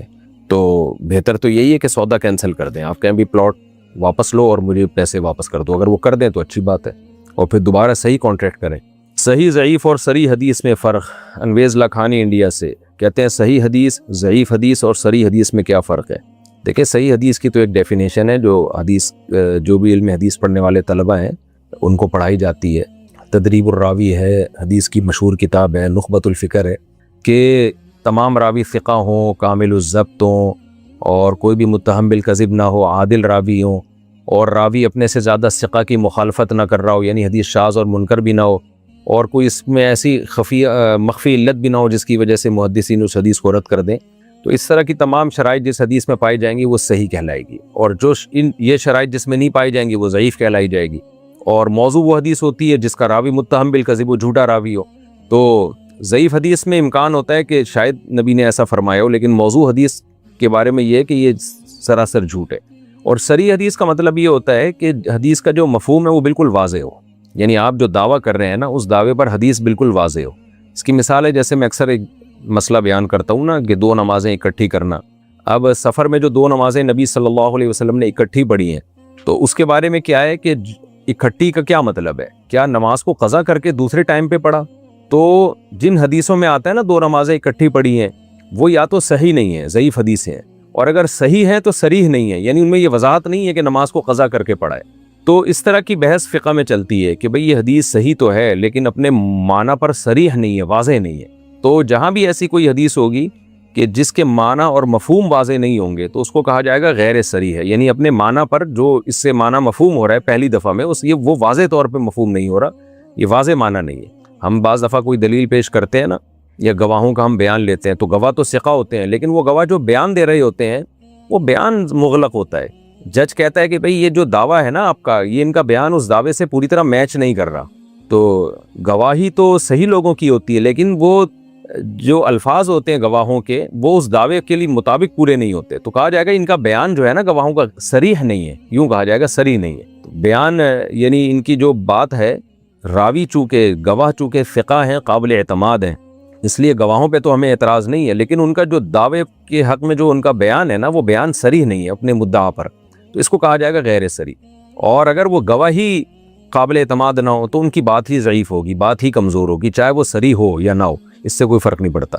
تو بہتر تو یہی ہے کہ سودا کینسل کر دیں. آپ کہیں بھی پلاٹ واپس لو اور مجھے پیسے واپس کر دو، اگر وہ کر دیں تو اچھی بات ہے، اور پھر دوبارہ صحیح کانٹریکٹ کریں. صحیح ضعیف اور صریح حدیث میں فرق. انویز لاکھانی انڈیا سے کہتے ہیں صحیح حدیث، ضعیف حدیث اور صریح حدیث میں کیا فرق ہے؟ دیکھیں صحیح حدیث کی تو ایک ڈیفینیشن ہے جو بھی علم حدیث پڑھنے والے طلبہ ہیں ان کو پڑھائی جاتی ہے. تدریب الراوی ہے، حدیث کی مشہور کتاب ہے. نخبۃ الفکر ہے کہ تمام راوی ثقہ ہوں، کامل الضبط ہوں، اور کوئی بھی متہم بالکذب نہ ہو، عادل راوی ہوں، اور راوی اپنے سے زیادہ ثقہ کی مخالفت نہ کر رہا ہو، یعنی حدیث شاذ اور منکر بھی نہ ہو، اور کوئی اس میں ایسی مخفی علت بھی نہ ہو جس کی وجہ سے محدثین اس حدیث کو رد کر دیں. تو اس طرح کی تمام شرائط جس حدیث میں پائی جائیں گی وہ صحیح کہلائے گی، اور جو یہ شرائط جس میں نہیں پائی جائیں گی وہ ضعیف کہلائی جائے گی. اور موضوع وہ حدیث ہوتی ہے جس کا راوی متہم بالکذب و جھوٹا راوی ہو. تو ضعیف حدیث میں امکان ہوتا ہے کہ شاید نبی نے ایسا فرمایا ہو، لیکن موضوع حدیث کے بارے میں یہ ہے کہ یہ سراسر جھوٹ ہے. اور صریح حدیث کا مطلب یہ ہوتا ہے کہ حدیث کا جو مفہوم ہے وہ بالکل واضح ہو، یعنی آپ جو دعویٰ کر رہے ہیں نا اس دعوے پر حدیث بالکل واضح ہو. اس کی مثال ہے جیسے میں اکثر ایک مسئلہ بیان کرتا ہوں نا کہ 2 نمازیں اکٹھی کرنا. اب سفر میں جو 2 نمازیں نبی صلی اللہ علیہ وسلم نے اکٹھی پڑھی ہیں تو اس کے بارے میں کیا ہے کہ اکٹھی کا کیا مطلب ہے؟ کیا نماز کو قضا کر کے دوسرے ٹائم پہ پڑھا؟ تو جن حدیثوں میں آتا ہے نا 2 نمازیں اکٹھی پڑھی ہیں وہ یا تو صحیح نہیں ہے، ضعیف حدیث ہیں، اور اگر صحیح ہیں تو صریح نہیں ہے، یعنی ان میں یہ وضاحت نہیں ہے کہ نماز کو قضا کر کے پڑھا ہے. تو اس طرح کی بحث فقہ میں چلتی ہے کہ بھئی یہ حدیث صحیح تو ہے لیکن اپنے معنی پر صریح نہیں ہے، واضح نہیں ہے. تو جہاں بھی ایسی کوئی حدیث ہوگی کہ جس کے معنی اور مفہوم واضح نہیں ہوں گے تو اس کو کہا جائے گا غیر صریح ہے، یعنی اپنے معنی پر جو اس سے معنی مفہوم ہو رہا ہے پہلی دفعہ میں وہ واضح طور پہ مفہوم نہیں ہو رہا، یہ واضح معنی نہیں ہے. ہم بعض دفعہ کوئی دلیل پیش کرتے ہیں نا یا گواہوں کا ہم بیان لیتے ہیں تو گواہ تو ثقہ ہوتے ہیں، لیکن وہ گواہ جو بیان دے رہے ہوتے ہیں وہ بیان مغلق ہوتا ہے. جج کہتا ہے کہ بھئی یہ جو دعویٰ ہے نا آپ کا، یہ ان کا بیان اس دعوے سے پوری طرح میچ نہیں کر رہا. تو گواہی تو صحیح لوگوں کی ہوتی ہے لیکن وہ جو الفاظ ہوتے ہیں گواہوں کے وہ اس دعوے کے لیے مطابق پورے نہیں ہوتے، تو کہا جائے گا ان کا بیان جو ہے نا گواہوں کا صریح نہیں ہے، یوں کہا جائے گا صریح نہیں ہے. تو بیان یعنی ان کی جو بات ہے، راوی چونکہ گواہ چونکہ ثقہ ہیں، قابل اعتماد ہیں، اس لیے گواہوں پہ تو ہمیں اعتراض نہیں ہے، لیکن ان کا جو دعوے کے حق میں جو ان کا بیان ہے نا، وہ بیان صریح نہیں ہے اپنے مدعا پر، تو اس کو کہا جائے گا غیر صریح۔ اور اگر وہ گواہی قابل اعتماد نہ ہو تو ان کی بات ہی ضعیف ہوگی، بات ہی کمزور ہوگی، چاہے وہ صریح ہو یا نہ ہو، اس سے کوئی فرق نہیں پڑتا۔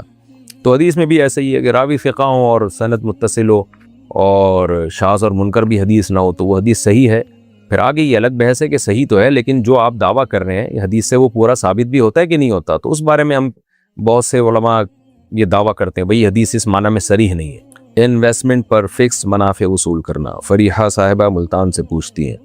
تو حدیث میں بھی ایسا ہی ہے کہ راوی ثقہ ہو اور سند متصل ہو اور شاذ اور منکر بھی حدیث نہ ہو تو وہ حدیث صحیح ہے۔ پھر آگے یہ الگ بحث ہے کہ صحیح تو ہے، لیکن جو آپ دعویٰ کر رہے ہیں حدیث سے وہ پورا ثابت بھی ہوتا ہے کہ نہیں ہوتا، تو اس بارے میں ہم بہت سے علماء یہ دعویٰ کرتے ہیں بھئی حدیث اس معنی میں صریح نہیں ہے۔ انویسٹمنٹ پر فکس منافع وصول کرنا، فریحہ صاحبہ ملتان سے پوچھتی ہیں۔